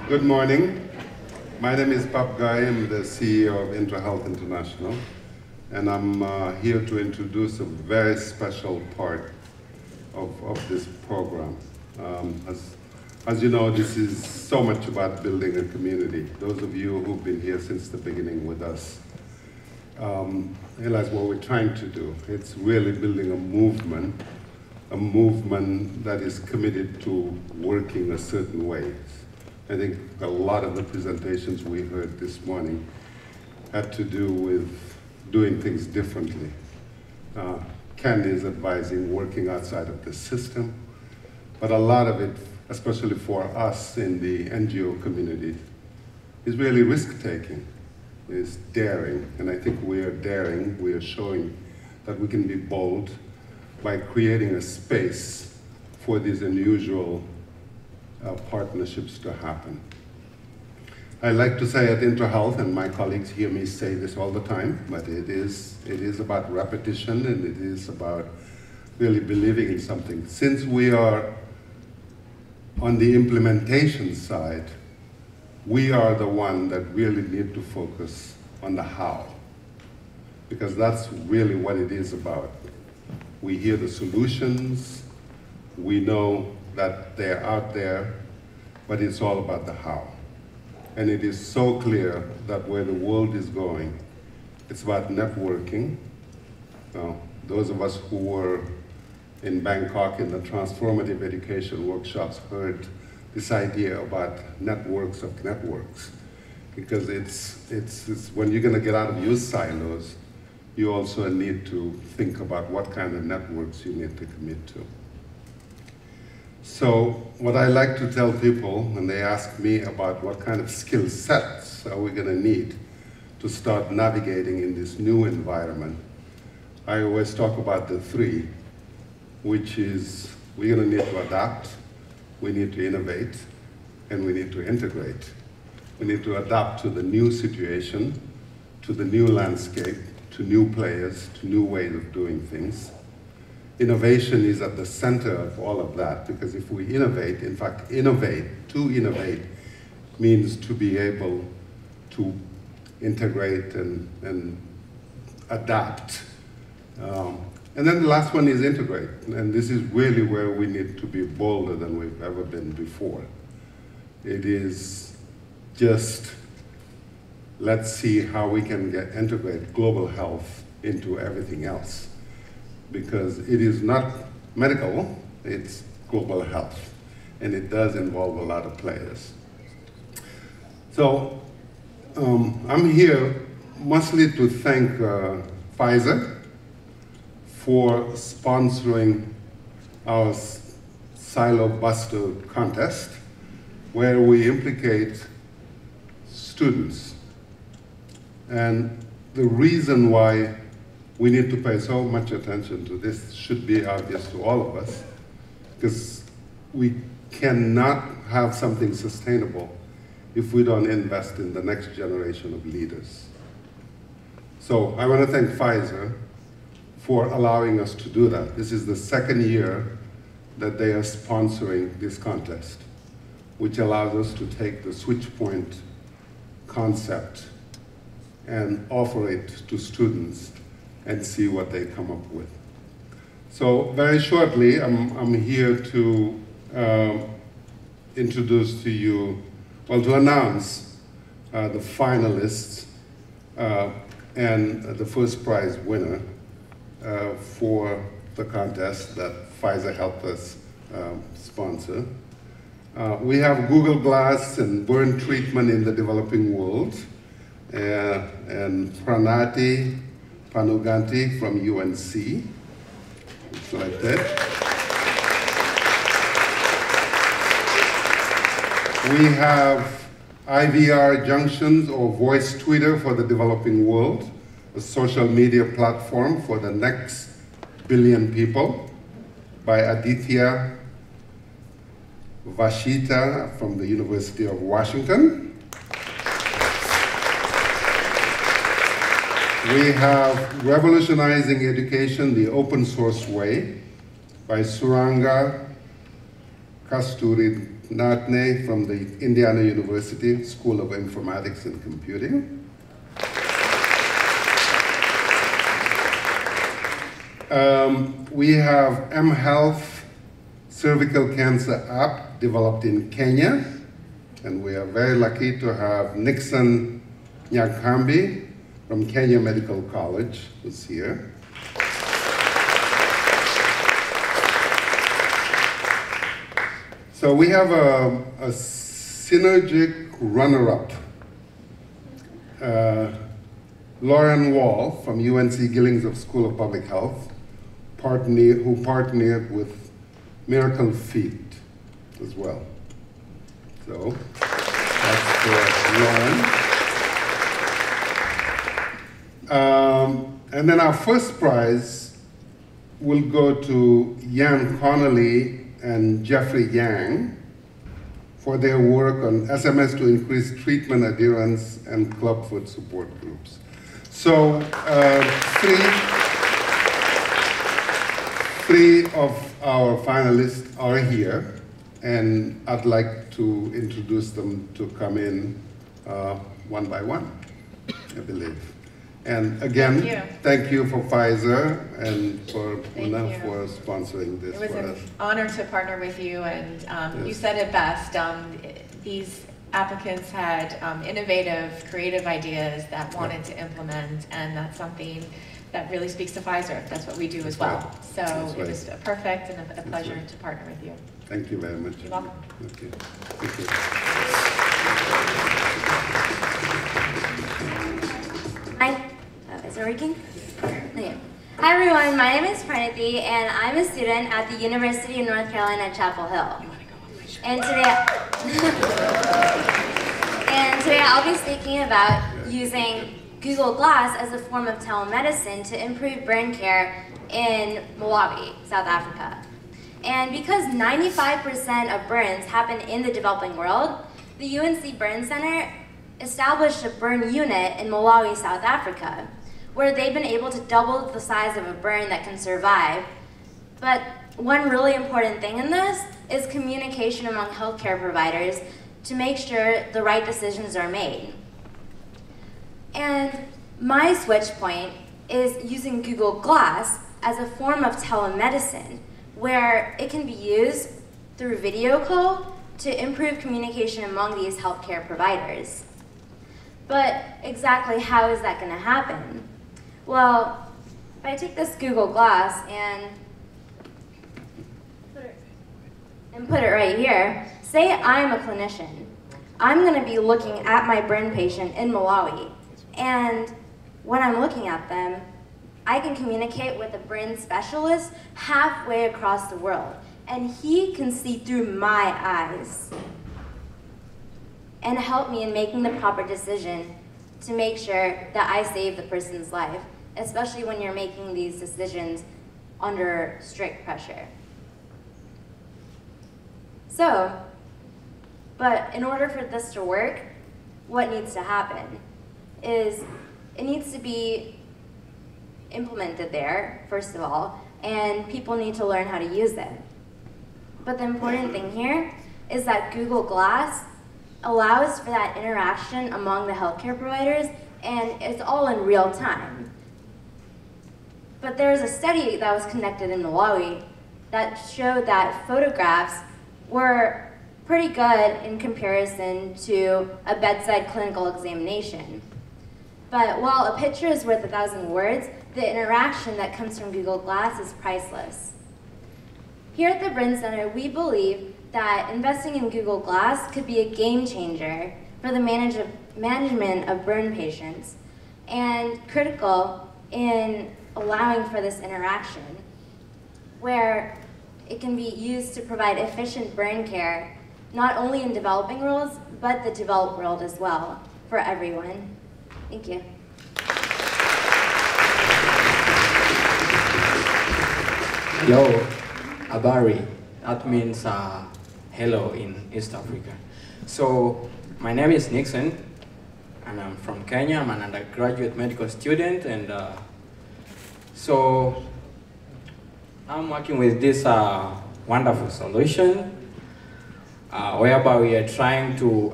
Good morning. My name is Pap Guy. I'm the CEO of IntraHealth International, and I'm here to introduce a very special part of this program. As you know, this is so much about building a community. Those of you who've been here since the beginning with us realize what we're trying to do. It's really building a movement that is committed to working a certain way. I think a lot of the presentations we heard this morning had to do with doing things differently. Candy is advising working outside of the system, but a lot of it, especially for us in the NGO community, is really risk-taking, is daring, and I think we are daring, we are showing that we can be bold by creating a space for these unusual partnerships to happen. I like to say at IntraHealth, and my colleagues hear me say this all the time, but it is about repetition, and it is about really believing in something. Since we are on the implementation side, we are the one that really need to focus on the how, because that's really what it is about. We hear the solutions, we know that they're out there, but it's all about the how. And it is so clear that where the world is going, it's about networking. Now, those of us who were in Bangkok in the transformative education workshops heard this idea about networks of networks, because it's when you're going to get out of your silos, you also need to think about what kind of networks you need to commit to. So what I like to tell people when they ask me about what kind of skill sets are we going to need to start navigating in this new environment, I always talk about the three, which is we're going to need to adapt, we need to innovate, and we need to integrate. We need to adapt to the new situation, to the new landscape, to new players, to new ways of doing things. Innovation is at the center of all of that, because if we innovate, in fact, to innovate means to be able to integrate and adapt. And then the last one is integrate, and this is really where we need to be bolder than we've ever been before. It is just, let's see how we can integrate global health into everything else. Because it is not medical, it's global health. And it does involve a lot of players. So I'm here mostly to thank Pfizer for sponsoring our Silo Buster contest, where we implicate students. And the reason why we need to pay so much attention to this should be obvious to all of us, because we cannot have something sustainable if we don't invest in the next generation of leaders. So I want to thank Pfizer for allowing us to do that. This is the second year that they are sponsoring this contest, which allows us to take the SwitchPoint concept and offer it to students and see what they come up with. So very shortly, I'm here to introduce to you, well, to announce the finalists and the first prize winner for the contest that Pfizer helped us sponsor. We have Google Glass and burn treatment in the developing world, and Pranati Panuganti from UNC, selected. We have IVR Junctions, or Voice Twitter for the developing world, a social media platform for the next billion people, by Aditya Vashita from the University of Washington. We have Revolutionizing Education the Open Source Way by Suranga Kasturi Natne from the Indiana University School of Informatics and Computing. We have mHealth cervical cancer app developed in Kenya, and we are very lucky to have Nixon Nyakambi from Kenya Medical College, who's here. So we have a synergic runner-up, Lauren Wall from UNC Gillings School of Public Health, who partnered with Miracle Feet as well. So that's for Lauren. And then our first prize will go to Yan Connolly and Jeffrey Yang for their work on SMS to increase treatment adherence and clubfoot support groups. So three of our finalists are here, and I'd like to introduce them to come in one by one, I believe. And again, thank you for Pfizer and for Una for sponsoring this. It was an honor to partner with you, and yes. You said it best. These applicants had innovative, creative ideas that wanted to implement, and that's something that really speaks to Pfizer. That's what we do as well. Right. So it was perfect and a pleasure to partner with you. Thank you very much. You're welcome. Okay. Thank you. Hi. Is it working? Okay. Hi everyone, my name is Pranati and I'm a student at the University of North Carolina at Chapel Hill. And today I'll be speaking about using Google Glass as a form of telemedicine to improve burn care in Malawi, South Africa. And because 95% of burns happen in the developing world, the UNC Burn Center established a burn unit in Malawi, South Africa, where they've been able to double the size of a burn that can survive. But one really important thing in this is communication among healthcare providers to make sure the right decisions are made. And my SwitchPoint is using Google Glass as a form of telemedicine, where it can be used through video call to improve communication among these healthcare providers. But exactly how is that going to happen? Well, if I take this Google Glass and put it right here, say I'm a clinician. I'm going to be looking at my burn patient in Malawi, and when I'm looking at them, I can communicate with a burn specialist halfway across the world, and he can see through my eyes and help me in making the proper decision to make sure that I save the person's life, especially when you're making these decisions under strict pressure. So, but in order for this to work, what needs to happen is it needs to be implemented there, first of all, and people need to learn how to use it. But the important thing here is that Google Glass allows for that interaction among the healthcare providers, and it's all in real time. But there was a study that was conducted in Malawi that showed that photographs were pretty good in comparison to a bedside clinical examination. But while a picture is worth 1,000 words, the interaction that comes from Google Glass is priceless. Here at the Burn Center, we believe that investing in Google Glass could be a game changer for the management of burn patients and critical in allowing for this interaction, where it can be used to provide efficient burn care, not only in developing worlds, but the developed world as well, for everyone. Thank you. Hello, Abari. That means hello in East Africa. So, my name is Nixon, and I'm from Kenya. I'm an undergraduate medical student, and so I'm working with this wonderful solution. whereby we are trying to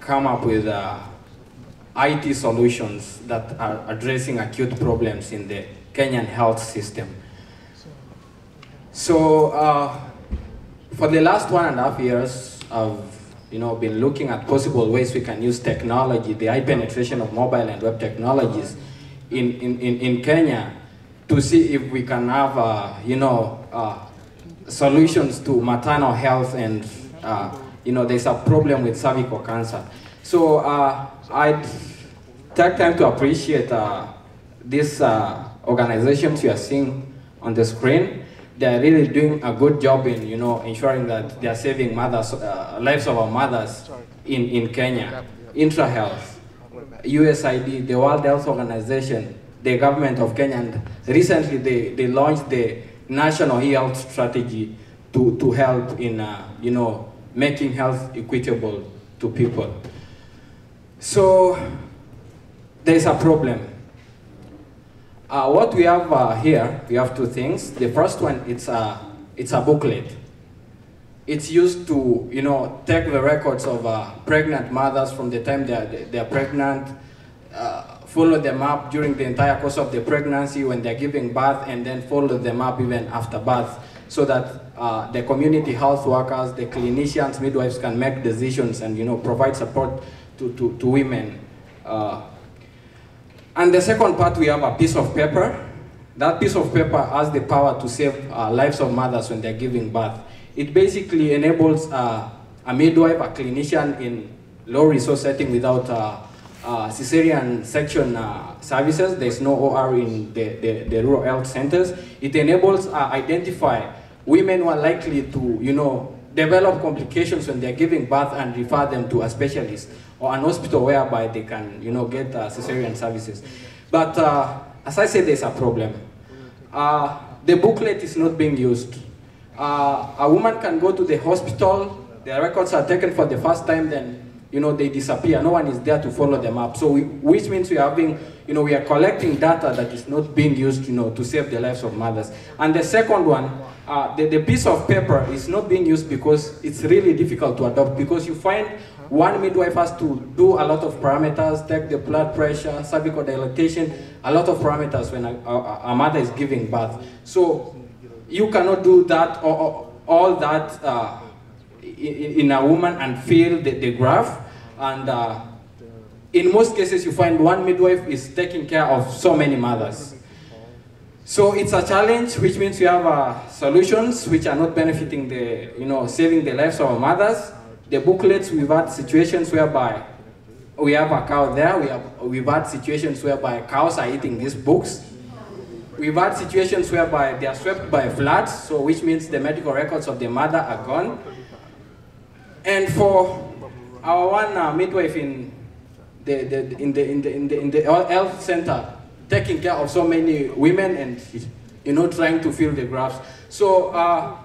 come up with IT solutions that are addressing acute problems in the Kenyan health system. So for the last 1.5 years, I've been looking at possible ways we can use technology, the high penetration of mobile and web technologies in Kenya to see if we can have solutions to maternal health and there's a problem with cervical cancer. So I'd take time to appreciate these organizations you are seeing on the screen. They are really doing a good job in ensuring that they are saving mothers, lives of our mothers in Kenya. IntraHealth, USAID, the World Health Organization, the government of Kenya, and recently they launched the National Health Strategy to help in making health equitable to people. So there's a problem. What we have here, we have two things. The first one, it's a booklet. It's used to, take the records of pregnant mothers from the time they're pregnant, follow them up during the entire course of the pregnancy when they're giving birth, and then follow them up even after birth, so that the community health workers, the clinicians, midwives can make decisions and, provide support to women. And the second part, we have a piece of paper. That piece of paper has the power to save lives of mothers when they're giving birth. It basically enables a midwife, a clinician in low resource setting without cesarean section services. There's no OR in the rural health centers. It enables identify women who are likely to, develop complications when they're giving birth and refer them to a specialist or an hospital whereby they can, get cesarean services. But as I said, there's a problem. The booklet is not being used. A woman can go to the hospital, their records are taken for the first time, then they disappear. No one is there to follow them up. So which means we are having, we are collecting data that is not being used, to save the lives of mothers. And the second one, the piece of paper is not being used because it's really difficult to adopt, because you find one midwife has to do a lot of parameters, take the blood pressure, cervical dilatation, a lot of parameters when a mother is giving birth. So you cannot do that or all that in a woman and fill the graph. And in most cases, you find one midwife is taking care of so many mothers. So it's a challenge, which means we have solutions which are not benefiting the, saving the lives of our mothers. The booklets, we've had situations whereby we have a cow there. We've had situations whereby cows are eating these books. We've had situations whereby they are swept by floods, so which means the medical records of the mother are gone. And for our one midwife in the health center, taking care of so many women and trying to fill the graphs. So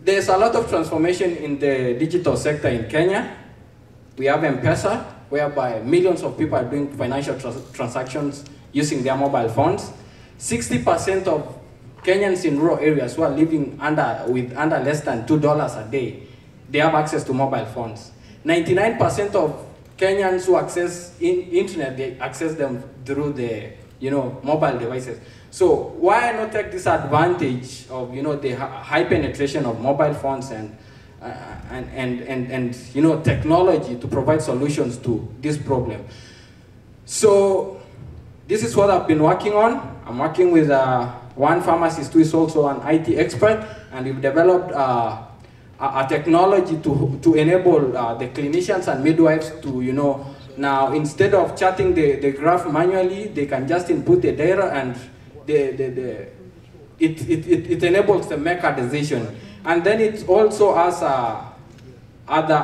there's a lot of transformation in the digital sector in Kenya. We have M-Pesa, whereby millions of people are doing financial transactions using their mobile phones. 60% of Kenyans in rural areas who are living under less than $2 a day, they have access to mobile phones. 99% of Kenyans who access internet, they access them through the mobile devices. So why not take this advantage of the high penetration of mobile phones and technology to provide solutions to this problem? So this is what I've been working on. I'm working with one pharmacist who is also an IT expert, and we've developed a technology to enable the clinicians and midwives to, now instead of charting the graph manually, they can just input the data and it enables them to make a decision. And then it also has other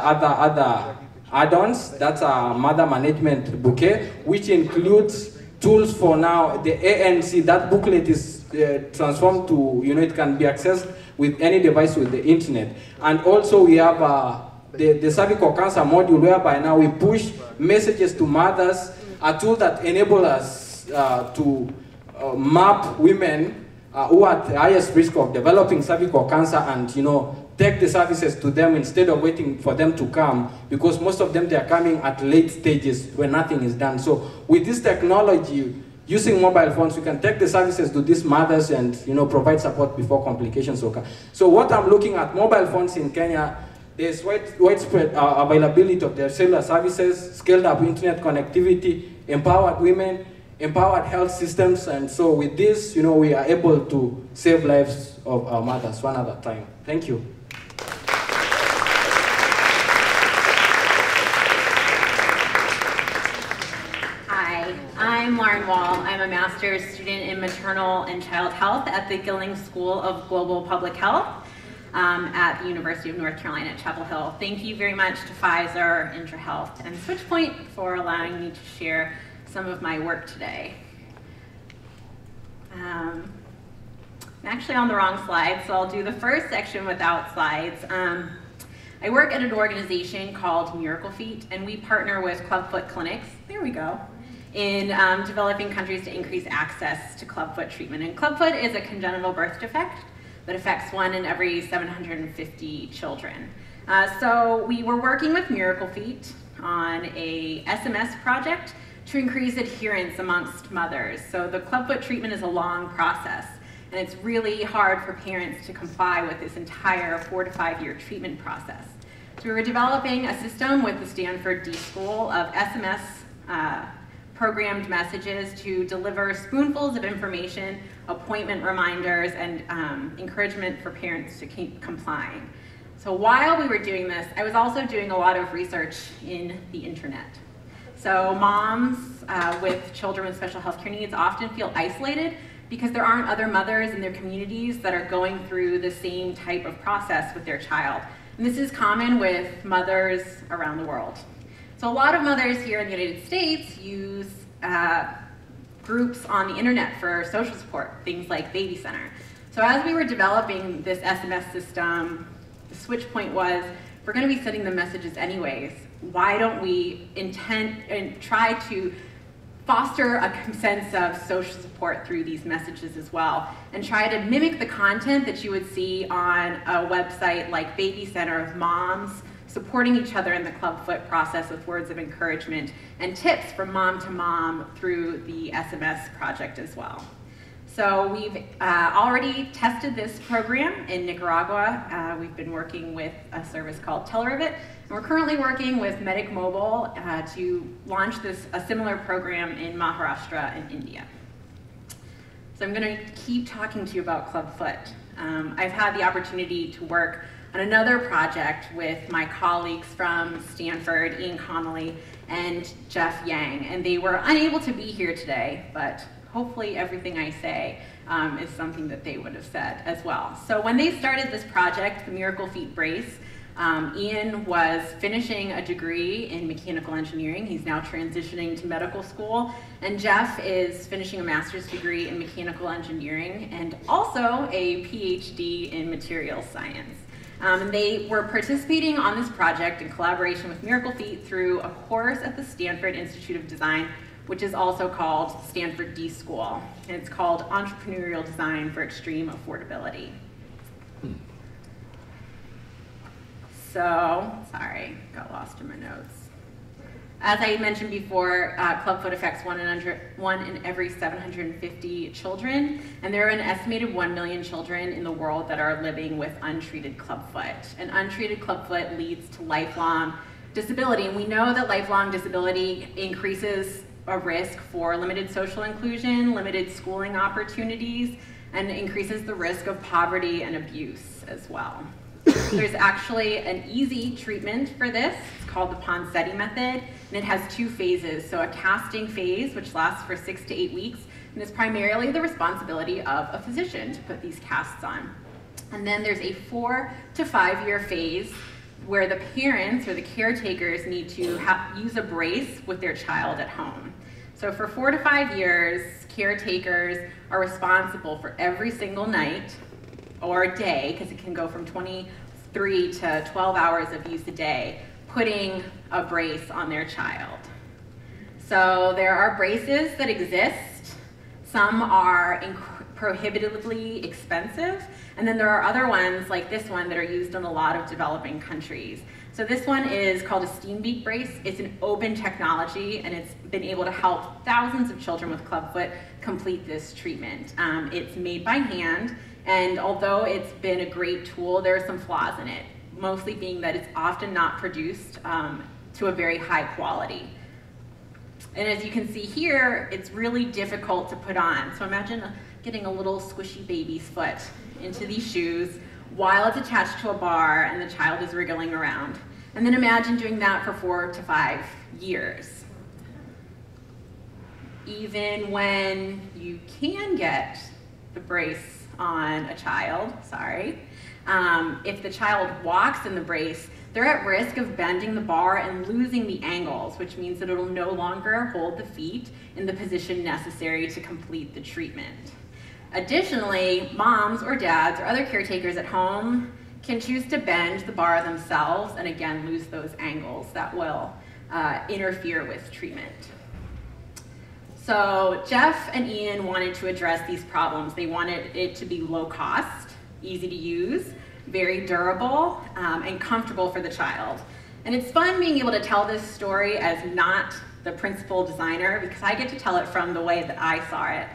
add-ons. That's a mother management bouquet, which includes tools for now. The ANC, that booklet is transformed to, it can be accessed with any device with the internet. And also we have the cervical cancer module, whereby now we push messages to mothers, a tool that enables us to map women who are at the highest risk of developing cervical cancer and take the services to them instead of waiting for them to come, because most of them, they are coming at late stages when nothing is done. So with this technology, using mobile phones, we can take the services to these mothers and provide support before complications occur. So what I'm looking at, mobile phones in Kenya, there's widespread availability of their cellular services, scaled up internet connectivity, empowered women, empowered health systems, and so with this, we are able to save lives of our mothers one at a time. Thank you. I'm Lauren Wall. I'm a master's student in maternal and child health at the Gilling School of Global Public Health at the University of North Carolina at Chapel Hill. Thank you very much to Pfizer, IntraHealth, and SwitchPoint for allowing me to share some of my work today. I'm actually on the wrong slide, so I'll do the first section without slides. I work at an organization called Miracle Feet, and we partner with clubfoot clinics. There we go. In developing countries to increase access to clubfoot treatment. And clubfoot is a congenital birth defect that affects 1 in every 750 children. So we were working with Miracle Feet on a SMS project to increase adherence amongst mothers. So the clubfoot treatment is a long process, and it's really hard for parents to comply with this entire 4 to 5 year treatment process. So we were developing a system with the Stanford D School of SMS programmed messages to deliver spoonfuls of information, appointment reminders, and encouragement for parents to keep complying. So while we were doing this, I was also doing a lot of research in the internet. So moms with children with special healthcare needs often feel isolated because there aren't other mothers in their communities that are going through the same type of process with their child. And this is common with mothers around the world. So a lot of mothers here in the United States use groups on the internet for social support, things like Baby Center. So as we were developing this SMS system, the switch point was, we're going to be sending the messages anyways. Why don't we intend and try to foster a sense of social support through these messages as well, and try to mimic the content that you would see on a website like Baby Center of moms supporting each other in the clubfoot process with words of encouragement and tips from mom to mom through the SMS project as well. So we've already tested this program in Nicaragua. We've been working with a service called Telerivet, and we're currently working with Medic Mobile to launch a similar program in Maharashtra and India. So I'm going to keep talking to you about clubfoot. I've had the opportunity to work on another project with my colleagues from Stanford, Ian Connolly and Jeff Yang, and they were unable to be here today, but hopefully everything I say is something that they would have said as well. So when they started this project, the Miracle Feet Brace, Ian was finishing a degree in mechanical engineering. He's now transitioning to medical school. And Jeff is finishing a master's degree in mechanical engineering and also a PhD in materials science. And they were participating on this project in collaboration with Miracle Feet through a course at the Stanford Institute of Design, which is also called Stanford D School. And it's called Entrepreneurial Design for Extreme Affordability. So, sorry, got lost in my notes. As I mentioned before, clubfoot affects 1 in every 750 children, and there are an estimated 1 million children in the world that are living with untreated clubfoot. And untreated clubfoot leads to lifelong disability, and we know that lifelong disability increases a risk for limited social inclusion, limited schooling opportunities, and increases the risk of poverty and abuse as well. There's actually an easy treatment for this. It's called the Ponseti method, and it has 2 phases. So a casting phase, which lasts for 6 to 8 weeks, and is primarily the responsibility of a physician to put these casts on. And then there's a 4 to 5 year phase where the parents or the caretakers need to use a brace with their child at home. So for 4 to 5 years, caretakers are responsible for every single night or day, because it can go from 23 to 12 hours of use a day, putting a brace on their child. So there are braces that exist. Some are prohibitively expensive. And then there are other ones like this one that are used in a lot of developing countries. So this one is called a steam beat brace. It's an open technology, and it's been able to help thousands of children with clubfoot complete this treatment. It's made by hand, and although it's been a great tool, there are some flaws in it, mostly being that it's often not produced to a very high quality. And as you can see here, it's really difficult to put on. So imagine getting a little squishy baby's foot into these shoes while it's attached to a bar and the child is wriggling around. And then imagine doing that for 4 to 5 years. Even when you can get the brace on a child, if the child walks in the brace, they're at risk of bending the bar and losing the angles, which means that it'll no longer hold the feet in the position necessary to complete the treatment. Additionally, moms or dads or other caretakers at home can choose to bend the bar themselves and again lose those angles that will interfere with treatment. So Jeff and Ian wanted to address these problems. They wanted it to be low cost, easy to use, very durable, and comfortable for the child. And it's fun being able to tell this story as not the principal designer, because I get to tell it from the way that I saw it.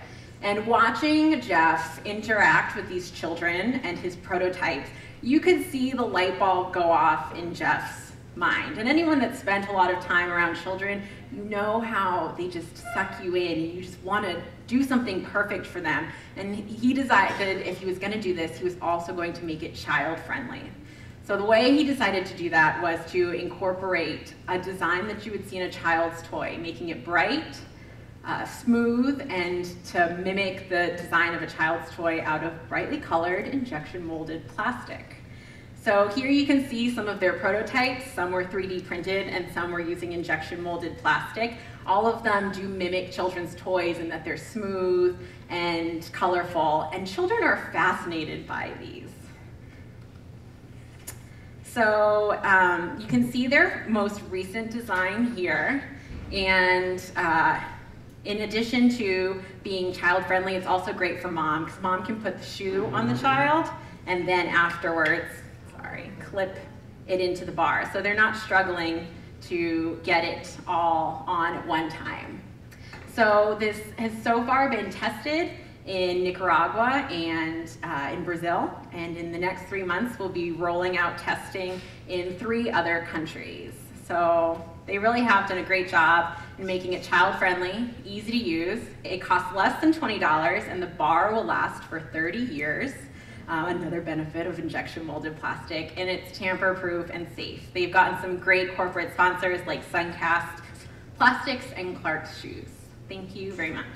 And watching Jeff interact with these children and his prototypes, you could see the light bulb go off in Jeff's mind. And anyone that's spent a lot of time around children, you know how they just suck you in and you just want to do something perfect for them. And he decided if he was going to do this, he was also going to make it child-friendly. So the way he decided to do that was to incorporate a design that you would see in a child's toy, making it bright, smooth, and to mimic the design of a child's toy out of brightly colored injection molded plastic. So here you can see some of their prototypes. Some were 3D printed and some were using injection molded plastic. All of them do mimic children's toys in that they're smooth and colorful, and children are fascinated by these. So you can see their most recent design here, and in addition to being child-friendly, it's also great for mom, because mom can put the shoe on the child and then afterwards, clip it into the bar. So they're not struggling to get it all on at one time. So this has so far been tested in Nicaragua and in Brazil, and in the next 3 months we'll be rolling out testing in 3 other countries. So they really have done a great job in making it child-friendly, easy to use. It costs less than $20, and the bar will last for 30 years. Another benefit of injection molded plastic, and it's tamper-proof and safe. They've gotten some great corporate sponsors like Suncast Plastics and Clark's Shoes. Thank you very much.